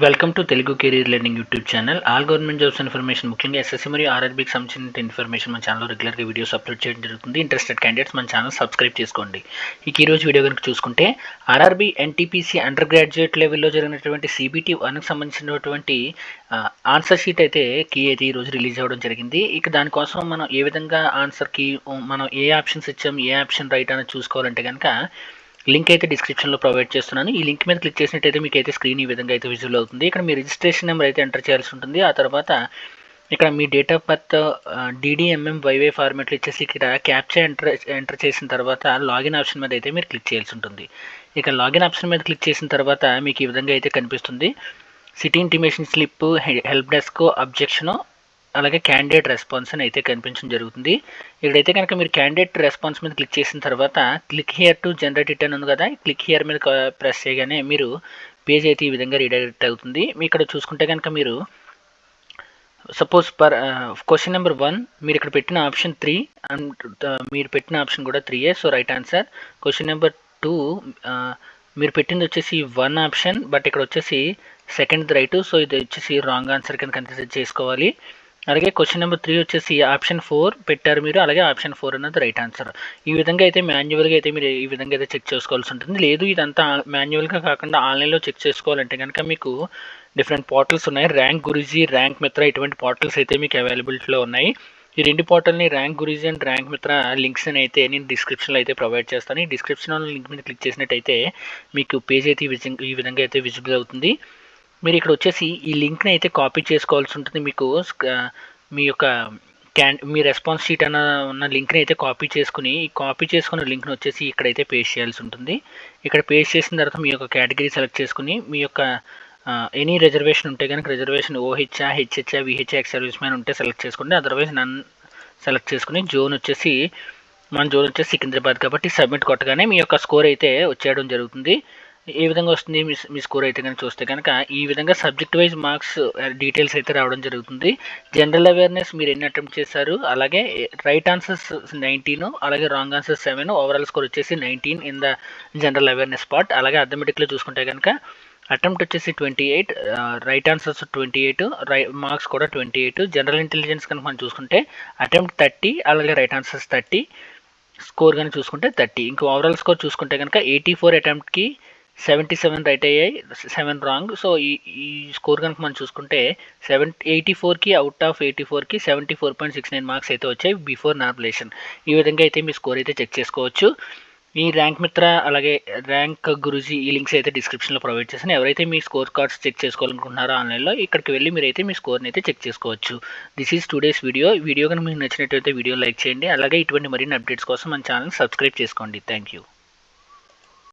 Welcome to Telugu career learning YouTube channel. All government jobs information, ముఖ్యంగా SSC మరియు ఆర్ఆర్బీకి సంబంధించిన information మన ఛానల్లో రెగ్యులర్గా వీడియోస్ అప్లోడ్ చేయడం జరుగుతుంది. ఇంట్రెస్టెడ్ క్యాండిడేట్స్ మన ఛానల్ సబ్స్క్రైబ్ చేసుకోండి. ఈ రోజు వీడియో కనుక చూసుకుంటే, ఆర్ఆర్బీ ఎన్టీపీసీ అండర్ గ్రాడ్యుయేట్ లెవెల్లో జరిగినటువంటి సిబిటీ 1కి సంబంధించినటువంటి ఆన్సర్ షీట్ అయితే కీ అయితే ఈరోజు రిలీజ్ అవ్వడం జరిగింది. ఇక దానికోసం మనం ఏ విధంగా ఆన్సర్కి మనం ఏ ఆప్షన్స్ ఇచ్చాం, ఏ ఆప్షన్ రైట్ అనేది చూసుకోవాలంటే కనుక లింక్ అయితే డిస్క్రిప్షన్లో ప్రొవైడ్ చేస్తున్నాను. ఈ లింక్ మీద క్లిక్ చేసినట్టయితే మీకు అయితే స్క్రీన్ ఈ విధంగా అయితే విజువల్ అవుతుంది. ఇక్కడ మీ రిజిస్ట్రేషన్ నెంబర్ అయితే ఎంటర్ చేయాల్సి ఉంటుంది. ఆ తర్వాత ఇక్కడ మీ డేట్ ఆఫ్ బర్త్ డిడిఎంఎం వైవై ఫార్మాట్లో ఇచ్చేసి ఇక్కడ క్యాప్చా ఎంటర్ చేసిన తర్వాత లాగిన్ ఆప్షన్ మీద అయితే మీరు క్లిక్ చేయాల్సి ఉంటుంది. ఇక లాగిన్ ఆప్షన్ మీద క్లిక్ చేసిన తర్వాత మీకు ఈ విధంగా అయితే కనిపిస్తుంది. City intimation slip, help desk, objection, అలాగే క్యాండిడేట్ రెస్పాన్స్ అని అయితే కనిపించడం జరుగుతుంది. ఇక్కడైతే కనుక మీరు క్యాండిడేట్ రెస్పాన్స్ మీద క్లిక్ చేసిన తర్వాత click here to generate it అని ఉంది కదా, క్లిక్ హియర్ మీద ప్రెస్ చేయగానే మీరు పేజ్ అయితే ఈ విధంగా రీడైరెక్ట్ అవుతుంది. మీ ఇక్కడ చూసుకుంటే కనుక మీరు సపోజ్ క్వశ్చన్ నెంబర్ 1 మీరు ఇక్కడ పెట్టిన ఆప్షన్ 3 అండ్ మీరు పెట్టిన ఆప్షన్ కూడా 3ఏ, so right answer. Question number 2 మీరు పెట్టింది వచ్చేసి 1 ఆప్షన్, బట్ ఇక్కడ వచ్చేసి సెకండ్ రైట్, సో ఇది వచ్చేసి రాంగ్ ఆన్సర్ కింద కన్సిడర్ చేసుకోవాలి. అలాగే క్వశ్చన్ నెంబర్ 3 వచ్చేసి ఆప్షన్ 4 పెట్టారు మీరు, అలాగే ఆప్షన్ 4 అన్నది రైట్ ఆన్సర్. ఈ విధంగా అయితే మాన్యువల్గా అయితే మీరు ఈ విధంగా అయితే చెక్ చేసుకోవాల్సి ఉంటుంది. లేదు ఇదంతా మాన్యువల్గా కాకుండా ఆన్లైన్లో చెక్ చేసుకోవాలంటే కనుక మీకు డిఫరెంట్ పోర్టల్స్ ఉన్నాయి. ర్యాంక్ గురూజీ, ర్యాంక్ మిత్ర, ఇటువంటి పోర్టల్స్ అయితే మీకు అవైలబిలిటీలో ఉన్నాయి. ఈ రెండు పోర్టల్ని, ర్యాంక్ గురూజీ అండ్ ర్యాంక్ మిత్ర లింక్స్ అయితే నేను డిస్క్రిప్షన్లో అయితే ప్రొవైడ్ చేస్తాను. ఈ డిస్క్రిప్షన్లో లింక్ మీద క్లిక్ చేసినట్టయితే మీకు పేజ్ అయితే ఈ విధంగా అయితే విజిబుల్ అవుతుంది. మీరు ఇక్కడ వచ్చేసి ఈ లింక్ని అయితే కాపీ చేసుకోవాల్సి ఉంటుంది. మీకు మీ యొక్క మీ రెస్పాన్స్ షీట్ ఉన్న లింక్ని అయితే కాపీ చేసుకుని, ఈ కాపీ చేసుకున్న లింక్ని వచ్చేసి ఇక్కడైతే పేస్ట్ చేయాల్సి ఉంటుంది. ఇక్కడ పేస్ట్ చేసిన తర్వాత మీ యొక్క కేటగిరీ సెలెక్ట్ చేసుకుని, మీ యొక్క ఎనీ రిజర్వేషన్ ఉంటే కనుక రిజర్వేషన్ ఓహెచ్ఆ, హెచ్హెచ్ఆ, విహెచ్ఆ, ఎక్స్ సర్వీస్ మ్యాన్ ఉంటే సెలెక్ట్ చేసుకోండి. అదర్వైజ్ నన్ను సెలెక్ట్ చేసుకుని జోన్ వచ్చేసి సికింద్రాబాద్ కాబట్టి సబ్మిట్ కొట్టగానే మీ యొక్క స్కోర్ అయితే వచ్చేయడం జరుగుతుంది. ఏ విధంగా వస్తుంది మీ స్కోర్ అయితే కనుక చూస్తే కనుక ఈ విధంగా సబ్జెక్ట్ వైజ్ మార్క్స్ డీటెయిల్స్ అయితే రావడం జరుగుతుంది. జనరల్ అవేర్నెస్ మీరు ఎన్ని అటెంప్ట్ చేశారు, అలాగే రైట్ ఆన్సర్స్ 19, అలాగే రాంగ్ ఆన్సర్స్ 7, ఓవరాల్ స్కోర్ వచ్చేసి 19 in the general awareness part. అలాగే అథమెటిక్లో చూసుకుంటే కనుక అటెంప్ట్ వచ్చేసి 28, రైట్ ఆన్సర్స్ 28, మార్క్స్ కూడా 28. జనరల్ ఇంటెలిజెన్స్ కనుక మనం చూసుకుంటే అటెంప్ట్ 30, అలాగే రైట్ ఆన్సర్స్ 30, స్కోర్ కనుక చూసుకుంటే 30. ఇంకా ఓవరాల్ స్కోర్ చూసుకుంటే కనుక 84 అటెంప్ట్కి 77 రైట్ అయ్యాయి, 7 రాంగ్. సో ఈ స్కోర్ కనుక మనం చూసుకుంటే 84కి అవుట్ ఆఫ్ 84కి 74.69 మార్క్స్ అయితే వచ్చాయి బిఫోర్ నార్మలైజేషన్. ఈ విధంగా అయితే మీ స్కోర్ అయితే చెక్ చేసుకోవచ్చు. ఈ ర్యాంక్ మిత్ర, అలాగే ర్యాంక్ గురూజీ, ఈ లింక్స్ అయితే డిస్క్రిప్షన్లో ప్రొవైడ్ చేశాను. ఎవరైతే మీ స్కోర్ కార్డ్స్ చెక్ చేసుకోవాలనుకుంటున్నారో ఆన్లైన్లో, ఇక్కడికి వెళ్ళి మీరైతే మీ స్కోర్ని అయితే చెక్ చేసుకోవచ్చు. దిస్ ఈజ్ టుడేస్ వీడియో కనుక మీకు నచ్చినట్టయితే వీడియో లైక్ చేయండి. అలాగే ఇటువంటి మరిన్ని అప్డేట్స్ కోసం మన ఛానల్ సబ్స్క్రైబ్ చేసుకోండి. Thank you.